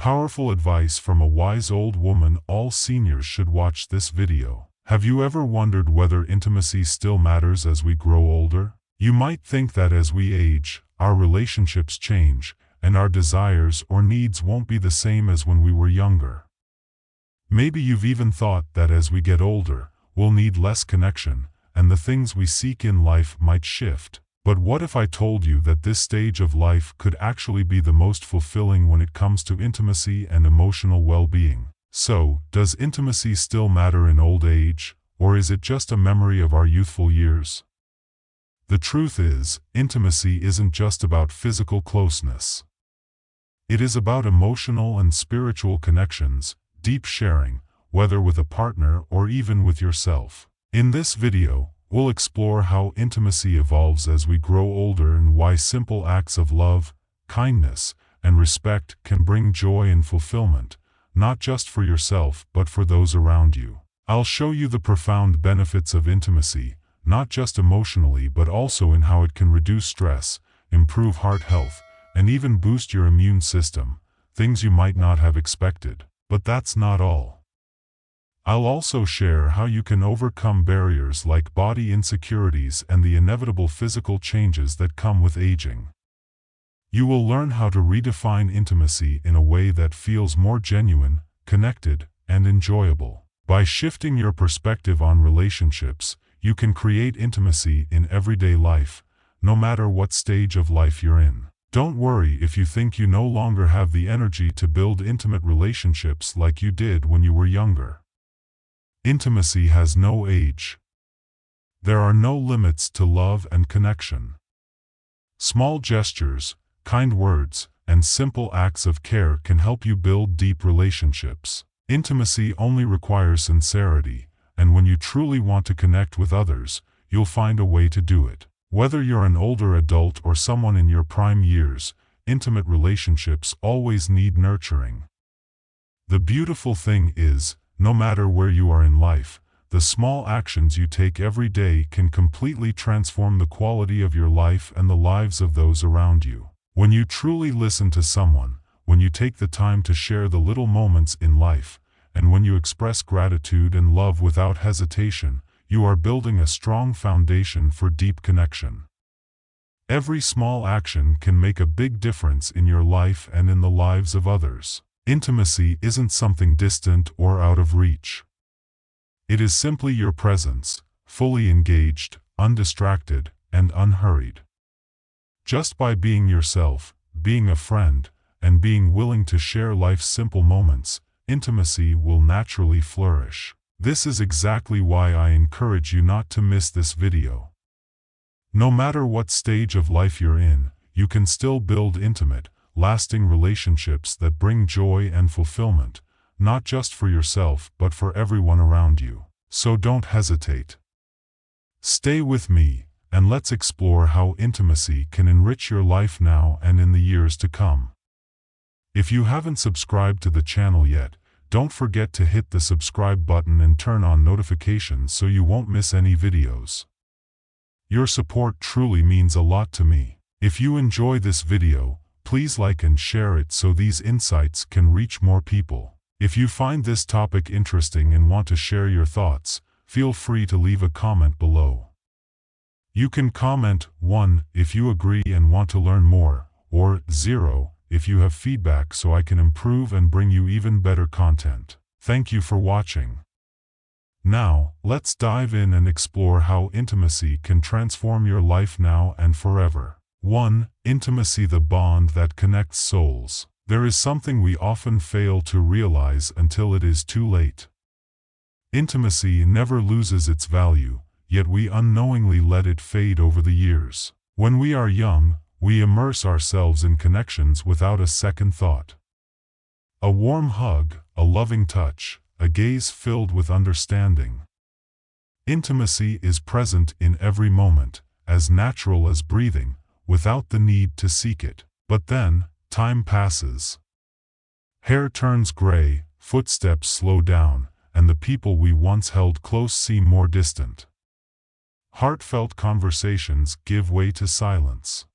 Powerful advice from a wise old woman. All seniors should watch this video. Have you ever wondered whether intimacy still matters as we grow older? You might think that as we age, our relationships change, and our desires or needs won't be the same as when we were younger. Maybe you've even thought that as we get older, we'll need less connection, and the things we seek in life might shift. But what if I told you that this stage of life could actually be the most fulfilling when it comes to intimacy and emotional well-being? So, does intimacy still matter in old age, or is it just a memory of our youthful years? The truth is, intimacy isn't just about physical closeness. It is about emotional and spiritual connections, deep sharing, whether with a partner or even with yourself. In this video, we'll explore how intimacy evolves as we grow older and why simple acts of love, kindness, and respect can bring joy and fulfillment, not just for yourself but for those around you. I'll show you the profound benefits of intimacy, not just emotionally but also in how it can reduce stress, improve heart health, and even boost your immune system, things you might not have expected. But that's not all. I'll also share how you can overcome barriers like body insecurities and the inevitable physical changes that come with aging. You will learn how to redefine intimacy in a way that feels more genuine, connected, and enjoyable. By shifting your perspective on relationships, you can create intimacy in everyday life, no matter what stage of life you're in. Don't worry if you think you no longer have the energy to build intimate relationships like you did when you were younger. Intimacy has no age. There are no limits to love and connection. Small gestures, kind words, and simple acts of care can help you build deep relationships. Intimacy only requires sincerity, and when you truly want to connect with others, you'll find a way to do it. Whether you're an older adult or someone in your prime years, intimate relationships always need nurturing. The beautiful thing is, no matter where you are in life, the small actions you take every day can completely transform the quality of your life and the lives of those around you. When you truly listen to someone, when you take the time to share the little moments in life, and when you express gratitude and love without hesitation, you are building a strong foundation for deep connection. Every small action can make a big difference in your life and in the lives of others. Intimacy isn't something distant or out of reach. It is simply your presence, fully engaged, undistracted, and unhurried. Just by being yourself, being a friend, and being willing to share life's simple moments, intimacy will naturally flourish. This is exactly why I encourage you not to miss this video. No matter what stage of life you're in, you can still build intimate, lasting relationships that bring joy and fulfillment, not just for yourself but for everyone around you. So don't hesitate. Stay with me, and let's explore how intimacy can enrich your life now and in the years to come. If you haven't subscribed to the channel yet, don't forget to hit the subscribe button and turn on notifications so you won't miss any videos. Your support truly means a lot to me. If you enjoy this video, please like and share it so these insights can reach more people. If you find this topic interesting and want to share your thoughts, feel free to leave a comment below. You can comment 1 if you agree and want to learn more, or 0 if you have feedback so I can improve and bring you even better content. Thank you for watching. Now, let's dive in and explore how intimacy can transform your life now and forever. 1. Intimacy, the bond that connects souls. There is something we often fail to realize until it is too late. Intimacy never loses its value, yet we unknowingly let it fade over the years. When we are young, we immerse ourselves in connections without a second thought. A warm hug, a loving touch, a gaze filled with understanding. Intimacy is present in every moment, as natural as breathing, without the need to seek it. But then, time passes. Hair turns gray, footsteps slow down, and the people we once held close seem more distant. Heartfelt conversations give way to silence.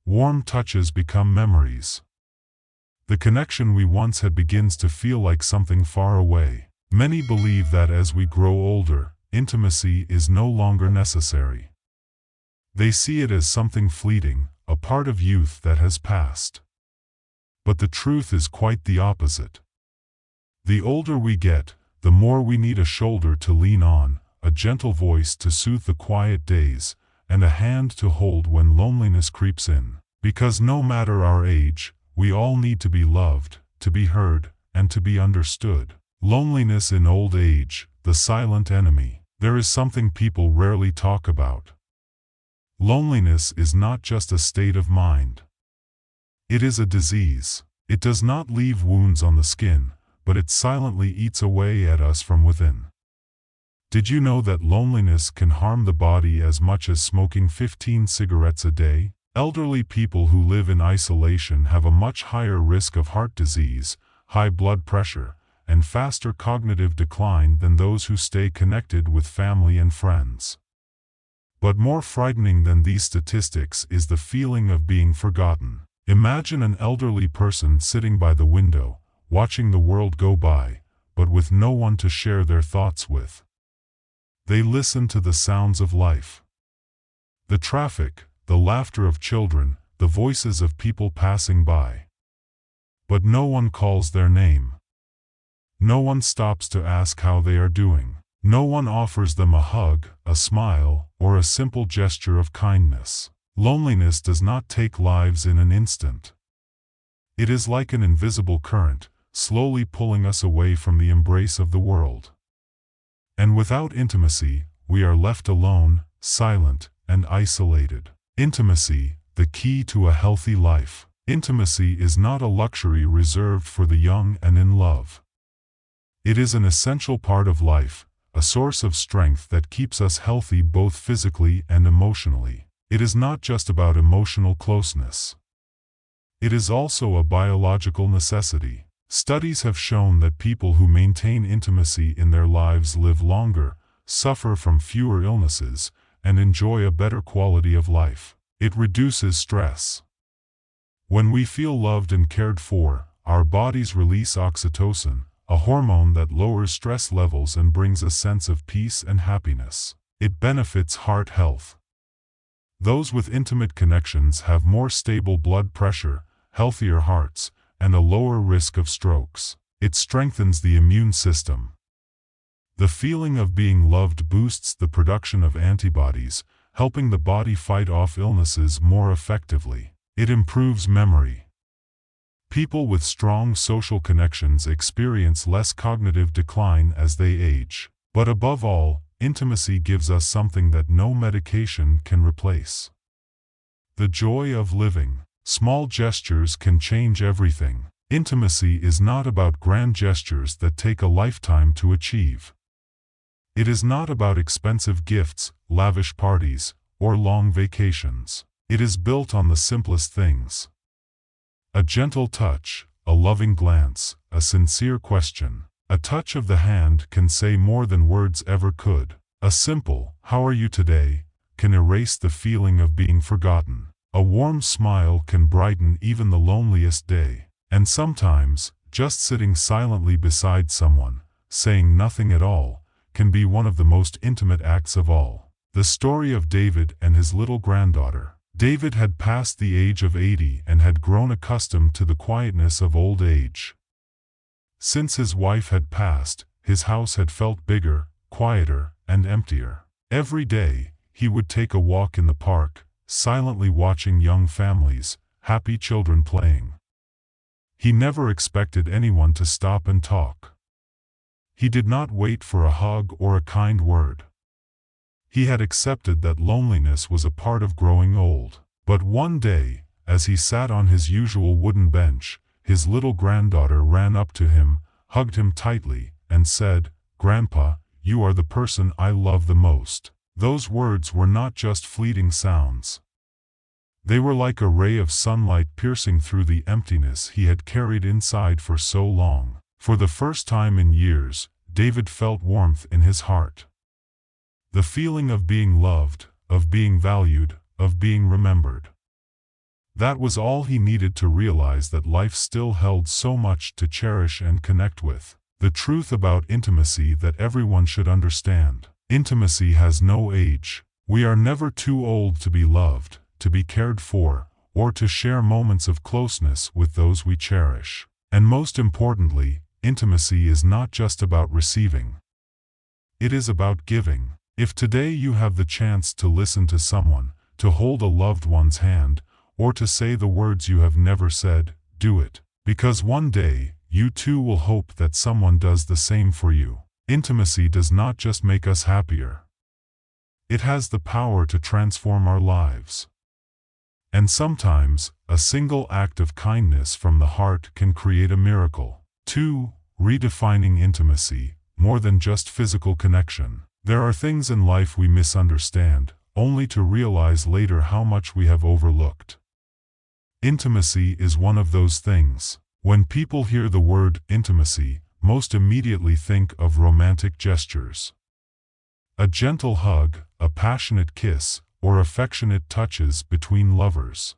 Warm touches become memories. The connection we once had begins to feel like something far away. Many believe that as we grow older, intimacy is no longer necessary. They see it as something fleeting, a part of youth that has passed. But the truth is quite the opposite. The older we get, the more we need a shoulder to lean on, a gentle voice to soothe the quiet days, and a hand to hold when loneliness creeps in. Because no matter our age, we all need to be loved, to be heard, and to be understood. Loneliness in old age, the silent enemy. There is something people rarely talk about. Loneliness is not just a state of mind. It is a disease. It does not leave wounds on the skin, but it silently eats away at us from within. Did you know that loneliness can harm the body as much as smoking 15 cigarettes a day? Elderly people who live in isolation have a much higher risk of heart disease, high blood pressure, and faster cognitive decline than those who stay connected with family and friends. But more frightening than these statistics is the feeling of being forgotten. Imagine an elderly person sitting by the window, watching the world go by, but with no one to share their thoughts with. They listen to the sounds of life. The traffic, the laughter of children, the voices of people passing by. But no one calls their name. No one stops to ask how they are doing. No one offers them a hug, a smile, or a simple gesture of kindness. Loneliness does not take lives in an instant. It is like an invisible current, slowly pulling us away from the embrace of the world. And without intimacy, we are left alone, silent, and isolated. Intimacy, the key to a healthy life. Intimacy is not a luxury reserved for the young and in love. It is an essential part of life, a source of strength that keeps us healthy both physically and emotionally. It is not just about emotional closeness. It is also a biological necessity. Studies have shown that people who maintain intimacy in their lives live longer, suffer from fewer illnesses, and enjoy a better quality of life. It reduces stress. When we feel loved and cared for, our bodies release oxytocin, a hormone that lowers stress levels and brings a sense of peace and happiness. It benefits heart health. Those with intimate connections have more stable blood pressure, healthier hearts, and a lower risk of strokes. It strengthens the immune system. The feeling of being loved boosts the production of antibodies, helping the body fight off illnesses more effectively. It improves memory. People with strong social connections experience less cognitive decline as they age. But above all, intimacy gives us something that no medication can replace. The joy of living. Small gestures can change everything. Intimacy is not about grand gestures that take a lifetime to achieve. It is not about expensive gifts, lavish parties, or long vacations. It is built on the simplest things. A gentle touch, a loving glance, a sincere question. A touch of the hand can say more than words ever could. A simple, "How are you today?" can erase the feeling of being forgotten. A warm smile can brighten even the loneliest day. And sometimes, just sitting silently beside someone, saying nothing at all, can be one of the most intimate acts of all. The story of David and his little granddaughter. David had passed the age of 80 and had grown accustomed to the quietness of old age. Since his wife had passed, his house had felt bigger, quieter, and emptier. Every day, he would take a walk in the park, silently watching young families, happy children playing. He never expected anyone to stop and talk. He did not wait for a hug or a kind word. He had accepted that loneliness was a part of growing old. But one day, as he sat on his usual wooden bench, his little granddaughter ran up to him, hugged him tightly, and said, "Grandpa, you are the person I love the most." Those words were not just fleeting sounds. They were like a ray of sunlight piercing through the emptiness he had carried inside for so long. For the first time in years, David felt warmth in his heart. The feeling of being loved, of being valued, of being remembered. That was all he needed to realize that life still held so much to cherish and connect with. The truth about intimacy that everyone should understand. Intimacy has no age. We are never too old to be loved, to be cared for, or to share moments of closeness with those we cherish. And most importantly, intimacy is not just about receiving. It is about giving. If today you have the chance to listen to someone, to hold a loved one's hand, or to say the words you have never said, do it. Because one day, you too will hope that someone does the same for you. Intimacy does not just make us happier. It has the power to transform our lives. And sometimes, a single act of kindness from the heart can create a miracle. 2. Redefining intimacy, more than just physical connection. There are things in life we misunderstand, only to realize later how much we have overlooked. Intimacy is one of those things. When people hear the word intimacy, most immediately think of romantic gestures. A gentle hug, a passionate kiss, or affectionate touches between lovers.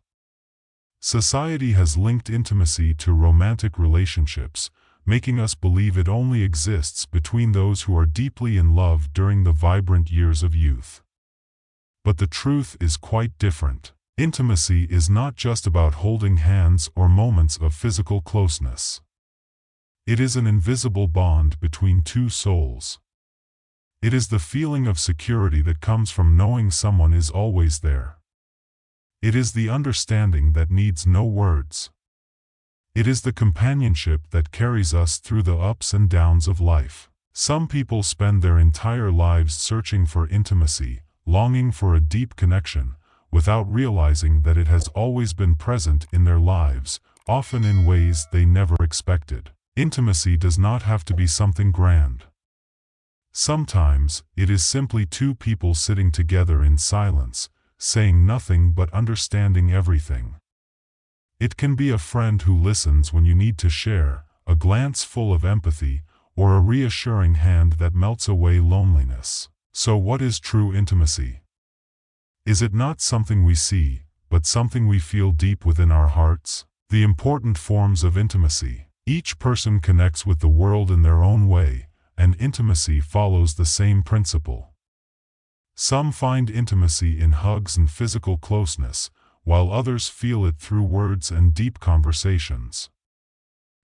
Society has linked intimacy to romantic relationships, making us believe it only exists between those who are deeply in love during the vibrant years of youth. But the truth is quite different. Intimacy is not just about holding hands or moments of physical closeness. It is an invisible bond between two souls. It is the feeling of security that comes from knowing someone is always there. It is the understanding that needs no words. It is the companionship that carries us through the ups and downs of life. Some people spend their entire lives searching for intimacy, longing for a deep connection, without realizing that it has always been present in their lives, often in ways they never expected. Intimacy does not have to be something grand. Sometimes, it is simply two people sitting together in silence, saying nothing but understanding everything. It can be a friend who listens when you need to share, a glance full of empathy, or a reassuring hand that melts away loneliness. So what is true intimacy? Is it not something we see, but something we feel deep within our hearts? The important forms of intimacy. Each person connects with the world in their own way, and intimacy follows the same principle. Some find intimacy in hugs and physical closeness, while others feel it through words and deep conversations.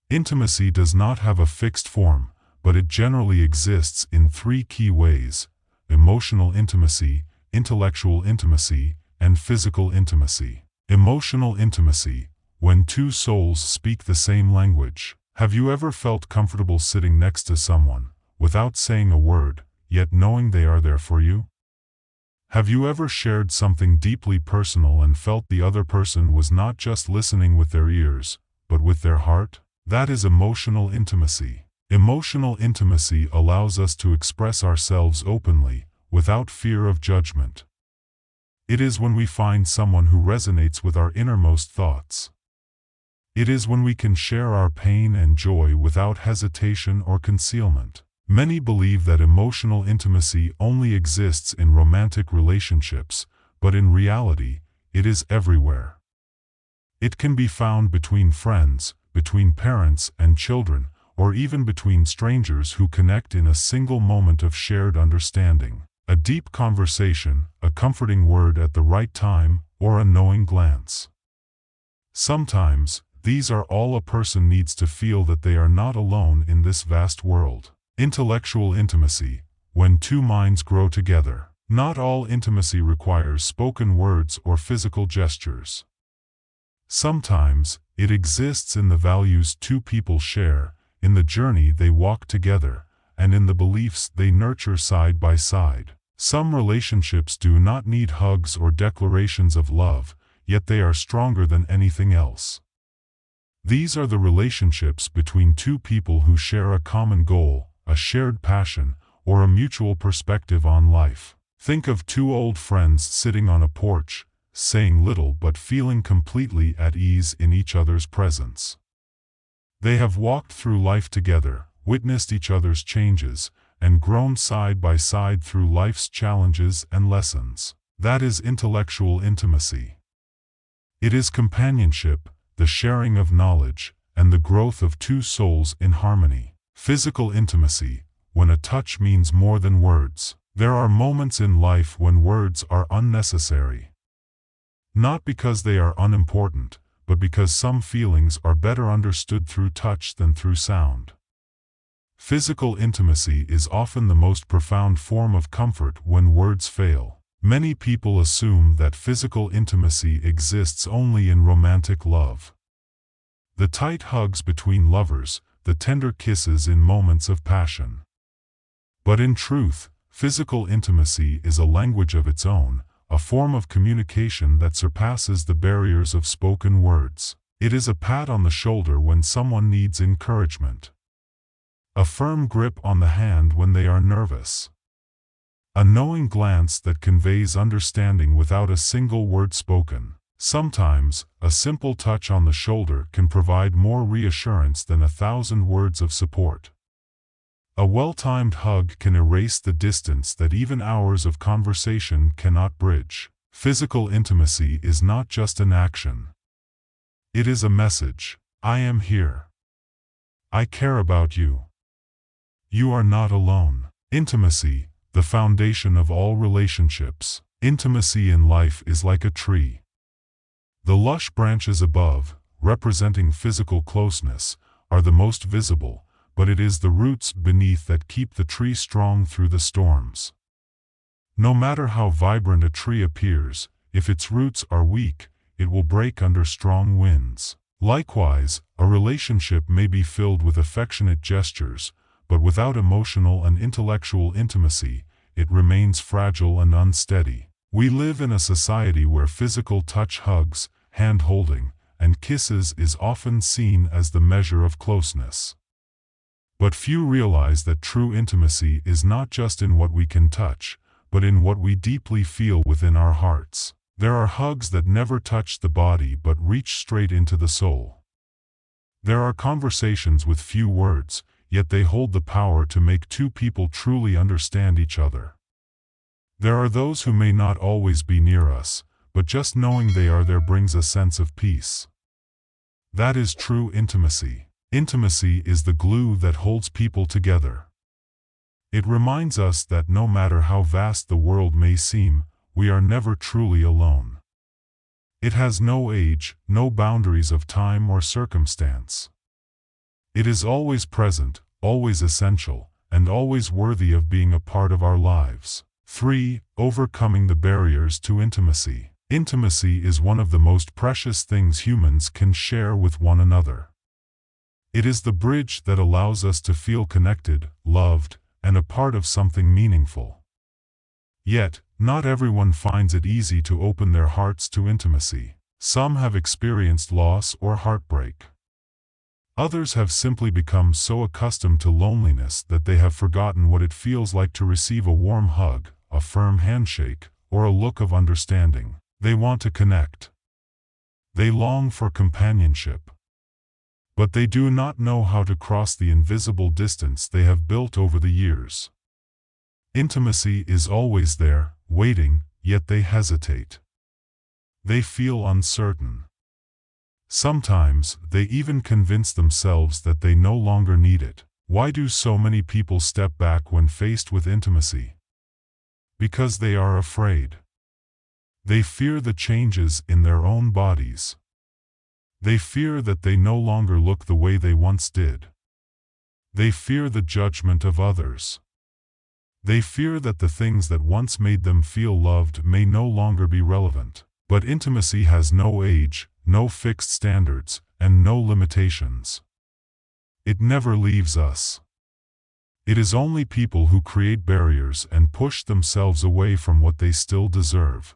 Intimacy does not have a fixed form, but it generally exists in three key ways: emotional intimacy, intellectual intimacy, and physical intimacy. Emotional intimacy, when two souls speak the same language. Have you ever felt comfortable sitting next to someone, without saying a word, yet knowing they are there for you? Have you ever shared something deeply personal and felt the other person was not just listening with their ears, but with their heart? That is emotional intimacy. Emotional intimacy allows us to express ourselves openly, without fear of judgment. It is when we find someone who resonates with our innermost thoughts. It is when we can share our pain and joy without hesitation or concealment. Many believe that emotional intimacy only exists in romantic relationships, but in reality, it is everywhere. It can be found between friends, between parents and children, or even between strangers who connect in a single moment of shared understanding. A deep conversation, a comforting word at the right time, or a knowing glance. Sometimes, these are all a person needs to feel that they are not alone in this vast world. Intellectual intimacy, when two minds grow together. Not all intimacy requires spoken words or physical gestures. Sometimes, it exists in the values two people share, in the journey they walk together, and in the beliefs they nurture side by side. Some relationships do not need hugs or declarations of love, yet they are stronger than anything else. These are the relationships between two people who share a common goal, a shared passion, or a mutual perspective on life. Think of two old friends sitting on a porch, saying little but feeling completely at ease in each other's presence. They have walked through life together, witnessed each other's changes, and grown side by side through life's challenges and lessons. That is intellectual intimacy. It is companionship, the sharing of knowledge, and the growth of two souls in harmony. Physical intimacy, when a touch means more than words. There are moments in life when words are unnecessary. Not because they are unimportant, but because some feelings are better understood through touch than through sound. Physical intimacy is often the most profound form of comfort when words fail. Many people assume that physical intimacy exists only in romantic love. The tight hugs between lovers, the tender kisses in moments of passion. But in truth, physical intimacy is a language of its own, a form of communication that surpasses the barriers of spoken words. It is a pat on the shoulder when someone needs encouragement. A firm grip on the hand when they are nervous. A knowing glance that conveys understanding without a single word spoken. Sometimes, a simple touch on the shoulder can provide more reassurance than 1,000 words of support. A well-timed hug can erase the distance that even hours of conversation cannot bridge. Physical intimacy is not just an action. It is a message. I am here. I care about you. You are not alone. Intimacy, the foundation of all relationships. Intimacy in life is like a tree. The lush branches above, representing physical closeness, are the most visible, but it is the roots beneath that keep the tree strong through the storms. No matter how vibrant a tree appears, if its roots are weak, it will break under strong winds. Likewise, a relationship may be filled with affectionate gestures, but without emotional and intellectual intimacy, it remains fragile and unsteady. We live in a society where physical touch, hugs, hand-holding, and kisses is often seen as the measure of closeness. But few realize that true intimacy is not just in what we can touch, but in what we deeply feel within our hearts. There are hugs that never touch the body but reach straight into the soul. There are conversations with few words, yet they hold the power to make two people truly understand each other. There are those who may not always be near us, but just knowing they are there brings a sense of peace. That is true intimacy. Intimacy is the glue that holds people together. It reminds us that no matter how vast the world may seem, we are never truly alone. It has no age, no boundaries of time or circumstance. It is always present, always essential, and always worthy of being a part of our lives. 3. Overcoming the barriers to intimacy. Intimacy is one of the most precious things humans can share with one another. It is the bridge that allows us to feel connected, loved, and a part of something meaningful. Yet, not everyone finds it easy to open their hearts to intimacy. Some have experienced loss or heartbreak. Others have simply become so accustomed to loneliness that they have forgotten what it feels like to receive a warm hug, a firm handshake, or a look of understanding. They want to connect. They long for companionship. But they do not know how to cross the invisible distance they have built over the years. Intimacy is always there, waiting, yet they hesitate. They feel uncertain. Sometimes, they even convince themselves that they no longer need it. Why do so many people step back when faced with intimacy? Because they are afraid. They fear the changes in their own bodies. They fear that they no longer look the way they once did. They fear the judgment of others. They fear that the things that once made them feel loved may no longer be relevant. But intimacy has no age, no fixed standards, and no limitations. It never leaves us. It is only people who create barriers and push themselves away from what they still deserve.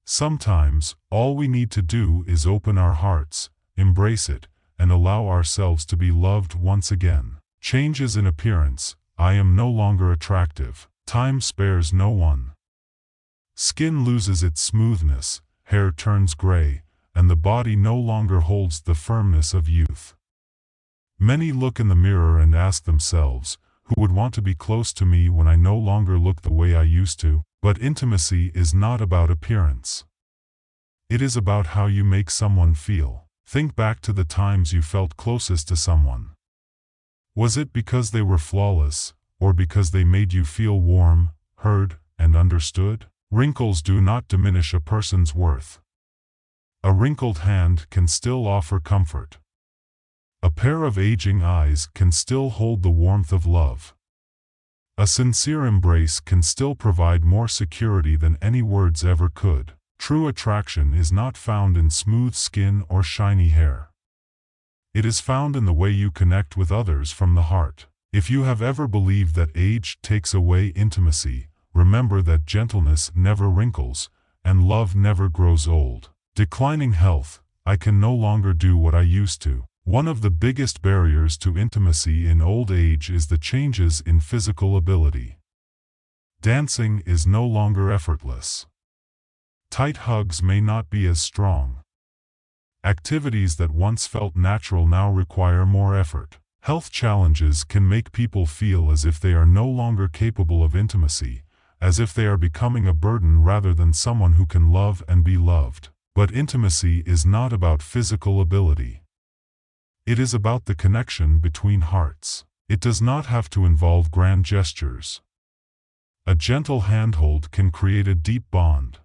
Sometimes, all we need to do is open our hearts, embrace it, and allow ourselves to be loved once again. Changes in appearance. I am no longer attractive. Time spares no one. Skin loses its smoothness, hair turns gray, and the body no longer holds the firmness of youth. Many look in the mirror and ask themselves, who would want to be close to me when I no longer look the way I used to? But intimacy is not about appearance. It is about how you make someone feel. Think back to the times you felt closest to someone. Was it because they were flawless, or because they made you feel warm, heard, and understood? Wrinkles do not diminish a person's worth. A wrinkled hand can still offer comfort. A pair of aging eyes can still hold the warmth of love. A sincere embrace can still provide more security than any words ever could. True attraction is not found in smooth skin or shiny hair. It is found in the way you connect with others from the heart. If you have ever believed that age takes away intimacy, remember that gentleness never wrinkles, and love never grows old. Declining health. I can no longer do what I used to. One of the biggest barriers to intimacy in old age is the changes in physical ability. Dancing is no longer effortless. Tight hugs may not be as strong. Activities that once felt natural now require more effort. Health challenges can make people feel as if they are no longer capable of intimacy, as if they are becoming a burden rather than someone who can love and be loved. But intimacy is not about physical ability. It is about the connection between hearts. It does not have to involve grand gestures. A gentle handhold can create a deep bond.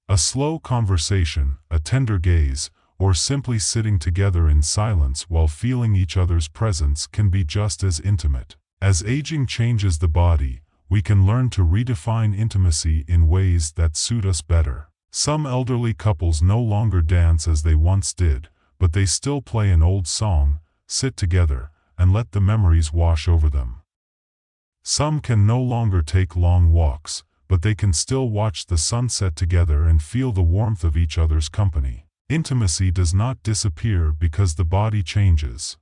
A slow conversation, a tender gaze, or simply sitting together in silence while feeling each other's presence can be just as intimate. As aging changes the body, we can learn to redefine intimacy in ways that suit us better. Some elderly couples no longer dance as they once did, but they still play an old song, sit together, and let the memories wash over them. Some can no longer take long walks, but they can still watch the sunset together and feel the warmth of each other's company. Intimacy does not disappear because the body changes.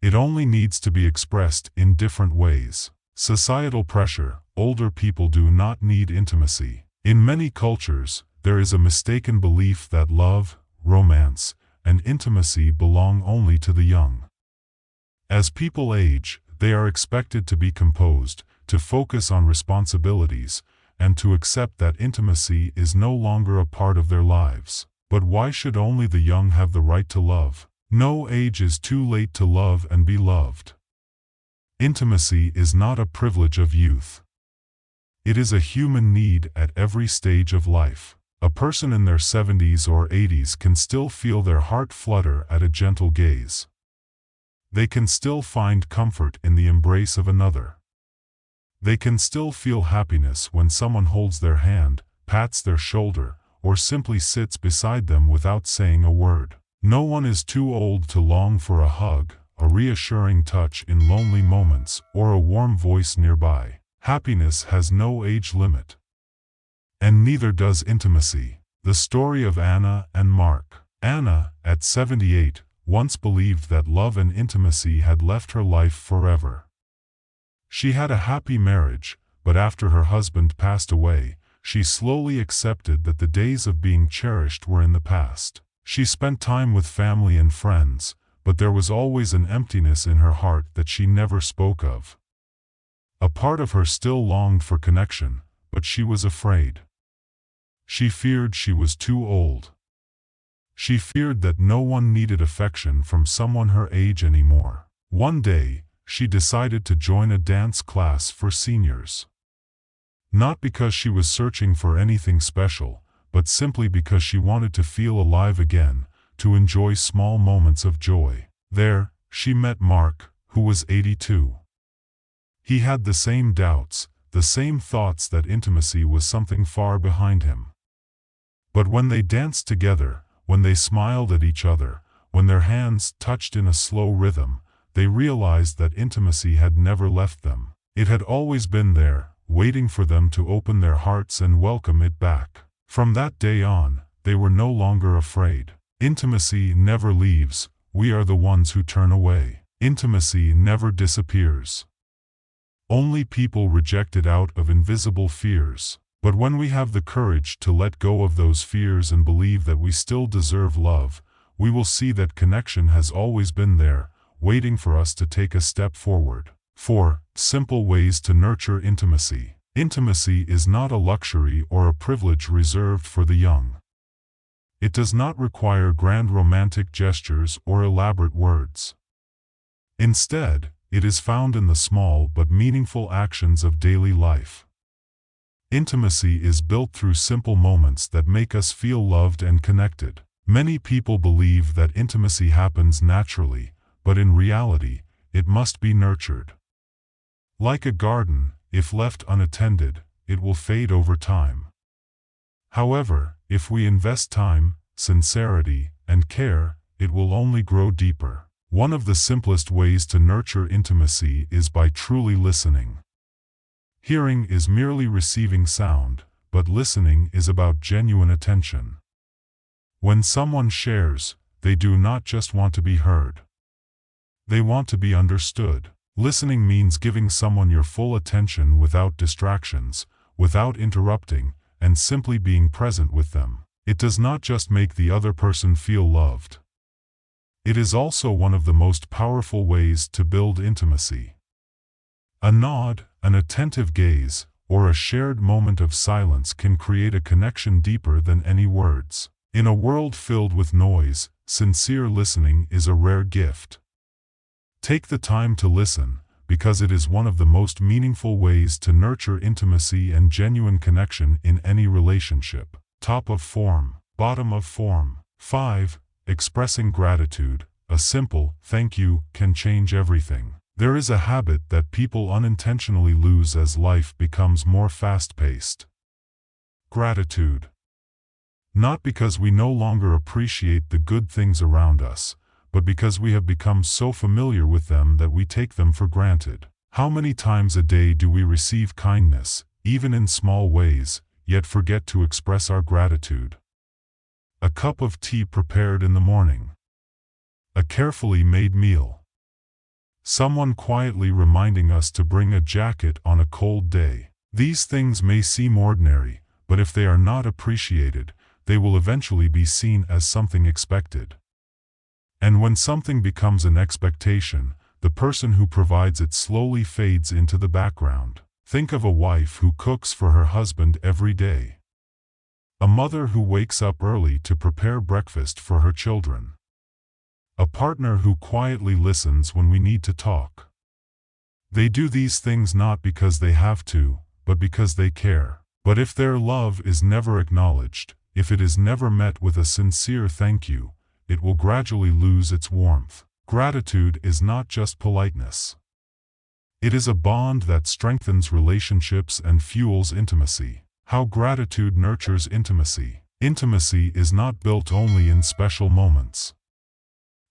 It only needs to be expressed in different ways. Societal pressure. Older people do not need intimacy. In many cultures, there is a mistaken belief that love, romance, and intimacy belong only to the young. As people age, they are expected to be composed, to focus on responsibilities, and to accept that intimacy is no longer a part of their lives. But why should only the young have the right to love? No age is too late to love and be loved. Intimacy is not a privilege of youth. It is a human need at every stage of life. A person in their 70s or 80s can still feel their heart flutter at a gentle gaze. They can still find comfort in the embrace of another. They can still feel happiness when someone holds their hand, pats their shoulder, or simply sits beside them without saying a word. No one is too old to long for a hug, a reassuring touch in lonely moments, or a warm voice nearby. Happiness has no age limit. And neither does intimacy. The story of Anna and Mark. Anna, at 78, once believed that love and intimacy had left her life forever. She had a happy marriage, but after her husband passed away, she slowly accepted that the days of being cherished were in the past. She spent time with family and friends, but there was always an emptiness in her heart that she never spoke of. A part of her still longed for connection, but she was afraid. She feared she was too old. She feared that no one needed affection from someone her age anymore. One day, she decided to join a dance class for seniors. Not because she was searching for anything special, but simply because she wanted to feel alive again, to enjoy small moments of joy. There, she met Mark, who was 82. He had the same doubts, the same thoughts that intimacy was something far behind him. But when they danced together, when they smiled at each other, when their hands touched in a slow rhythm, they realized that intimacy had never left them. It had always been there, waiting for them to open their hearts and welcome it back. From that day on, they were no longer afraid. Intimacy never leaves, we are the ones who turn away. Intimacy never disappears. Only people reject it out of invisible fears. But when we have the courage to let go of those fears and believe that we still deserve love, we will see that connection has always been there, waiting for us to take a step forward. 4. Simple ways to nurture intimacy. Intimacy is not a luxury or a privilege reserved for the young. It does not require grand romantic gestures or elaborate words. Instead, it is found in the small but meaningful actions of daily life. Intimacy is built through simple moments that make us feel loved and connected. Many people believe that intimacy happens naturally, but in reality, it must be nurtured. Like a garden, if left unattended, it will fade over time. However, if we invest time, sincerity, and care, it will only grow deeper. One of the simplest ways to nurture intimacy is by truly listening. Hearing is merely receiving sound, but listening is about genuine attention. When someone shares, they do not just want to be heard. They want to be understood. Listening means giving someone your full attention without distractions, without interrupting, and simply being present with them. It does not just make the other person feel loved. It is also one of the most powerful ways to build intimacy. A nod, an attentive gaze, or a shared moment of silence can create a connection deeper than any words. In a world filled with noise, sincere listening is a rare gift. Take the time to listen, because it is one of the most meaningful ways to nurture intimacy and genuine connection in any relationship. Top of form, bottom of form. 5. Expressing gratitude. A simple thank you can change everything. There is a habit that people unintentionally lose as life becomes more fast-paced. Gratitude. Not because we no longer appreciate the good things around us, but because we have become so familiar with them that we take them for granted. How many times a day do we receive kindness, even in small ways, yet forget to express our gratitude? A cup of tea prepared in the morning. A carefully made meal. Someone quietly reminding us to bring a jacket on a cold day. These things may seem ordinary, but if they are not appreciated, they will eventually be seen as something expected. And when something becomes an expectation, the person who provides it slowly fades into the background. Think of a wife who cooks for her husband every day. A mother who wakes up early to prepare breakfast for her children. A partner who quietly listens when we need to talk. They do these things not because they have to, but because they care. But if their love is never acknowledged, if it is never met with a sincere thank you, it will gradually lose its warmth. Gratitude is not just politeness. It is a bond that strengthens relationships and fuels intimacy. How gratitude nurtures intimacy. Intimacy is not built only in special moments.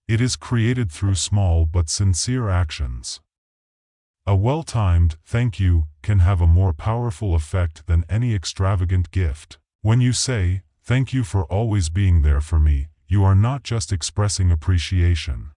It is created through small but sincere actions. A well-timed thank you can have a more powerful effect than any extravagant gift. When you say, "Thank you for always being there for me," you are not just expressing appreciation.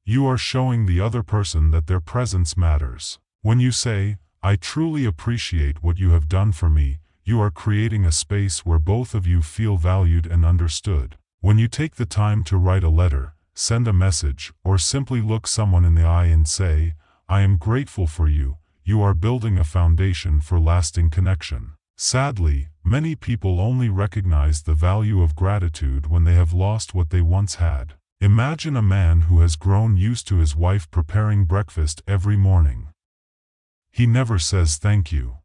You are showing the other person that their presence matters. When you say, "I truly appreciate what you have done for me," you are creating a space where both of you feel valued and understood. When you take the time to write a letter, send a message, or simply look someone in the eye and say, "I am grateful for you," you are building a foundation for lasting connection. Sadly, many people only recognize the value of gratitude when they have lost what they once had. Imagine a man who has grown used to his wife preparing breakfast every morning. He never says thank you.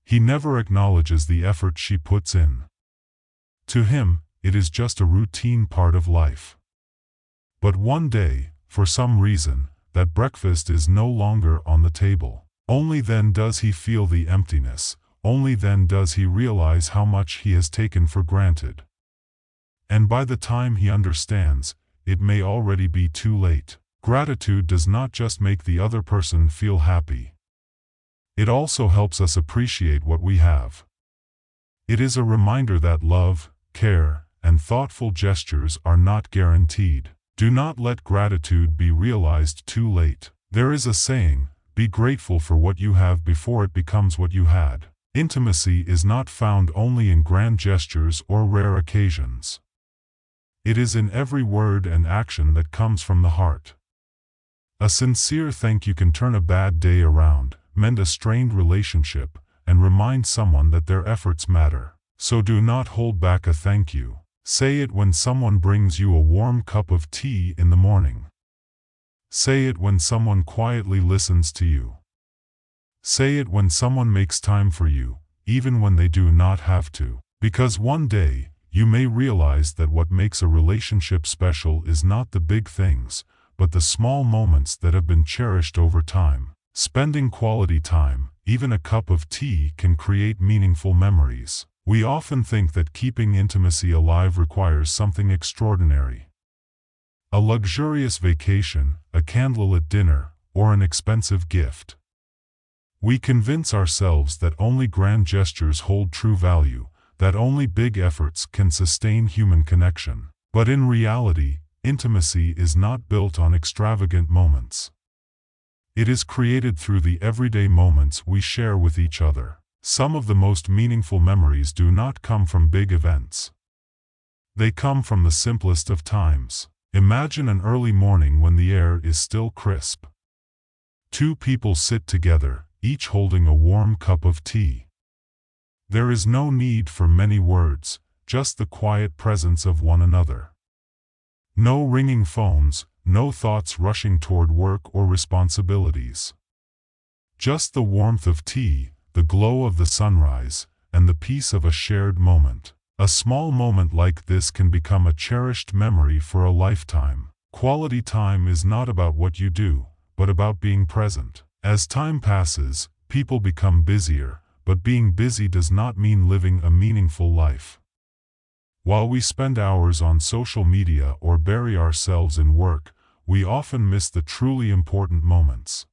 He never acknowledges the effort she puts in. To him, it is just a routine part of life. But one day, for some reason, that breakfast is no longer on the table. Only then does he feel the emptiness. Only then does he realize how much he has taken for granted. And by the time he understands, it may already be too late. Gratitude does not just make the other person feel happy. It also helps us appreciate what we have. It is a reminder that love, care, and thoughtful gestures are not guaranteed. Do not let gratitude be realized too late. There is a saying, "Be grateful for what you have before it becomes what you had." Intimacy is not found only in grand gestures or rare occasions. It is in every word and action that comes from the heart. A sincere thank you can turn a bad day around, mend a strained relationship, and remind someone that their efforts matter. So do not hold back a thank you. Say it when someone brings you a warm cup of tea in the morning. Say it when someone quietly listens to you. Say it when someone makes time for you, even when they do not have to. Because one day, you may realize that what makes a relationship special is not the big things, but the small moments that have been cherished over time. Spending quality time, even a cup of tea, can create meaningful memories. We often think that keeping intimacy alive requires something extraordinary. A luxurious vacation, a candlelit dinner, or an expensive gift. We convince ourselves that only grand gestures hold true value, that only big efforts can sustain human connection. But in reality, intimacy is not built on extravagant moments. It is created through the everyday moments we share with each other. Some of the most meaningful memories do not come from big events. They come from the simplest of times. Imagine an early morning when the air is still crisp. Two people sit together, each holding a warm cup of tea. There is no need for many words, just the quiet presence of one another. No ringing phones, no thoughts rushing toward work or responsibilities. Just the warmth of tea, the glow of the sunrise, and the peace of a shared moment. A small moment like this can become a cherished memory for a lifetime. Quality time is not about what you do, but about being present. As time passes, people become busier, but being busy does not mean living a meaningful life. While we spend hours on social media or bury ourselves in work, we often miss the truly important moments.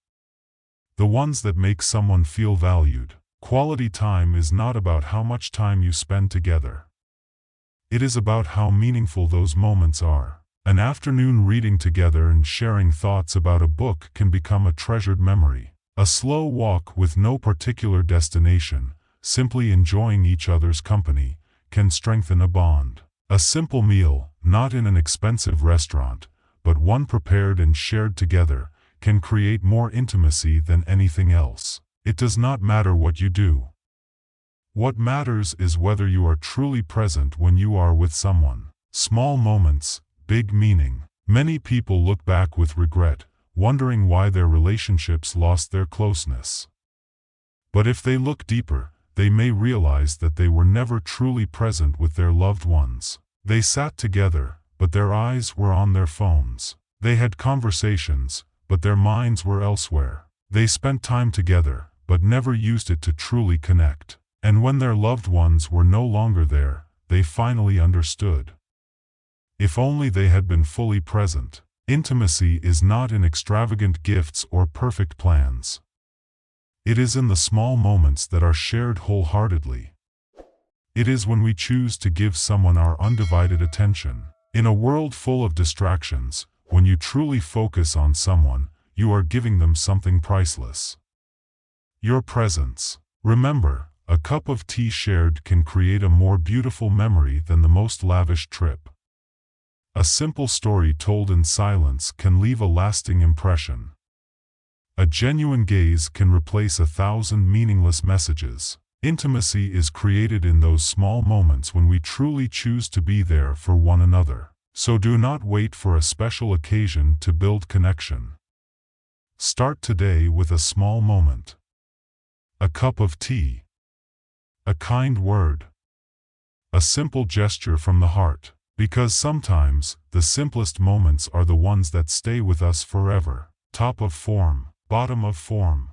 The ones that make someone feel valued. Quality time is not about how much time you spend together. It is about how meaningful those moments are. An afternoon reading together and sharing thoughts about a book can become a treasured memory. A slow walk with no particular destination, simply enjoying each other's company, can strengthen a bond. A simple meal, not in an expensive restaurant, but one prepared and shared together, can create more intimacy than anything else. It does not matter what you do. What matters is whether you are truly present when you are with someone. Small moments, big meaning. Many people look back with regret, wondering why their relationships lost their closeness. But if they look deeper, they may realize that they were never truly present with their loved ones. They sat together, but their eyes were on their phones. They had conversations, but their minds were elsewhere. They spent time together, but never used it to truly connect. And when their loved ones were no longer there, they finally understood. If only they had been fully present. Intimacy is not in extravagant gifts or perfect plans. It is in the small moments that are shared wholeheartedly. It is when we choose to give someone our undivided attention. In a world full of distractions, when you truly focus on someone, you are giving them something priceless. Your presence. Remember, a cup of tea shared can create a more beautiful memory than the most lavish trip. A simple story told in silence can leave a lasting impression. A genuine gaze can replace 1,000 meaningless messages. Intimacy is created in those small moments when we truly choose to be there for one another. So do not wait for a special occasion to build connection. Start today with a small moment. A cup of tea. A kind word. A simple gesture from the heart. Because sometimes, the simplest moments are the ones that stay with us forever. Top of form, bottom of form.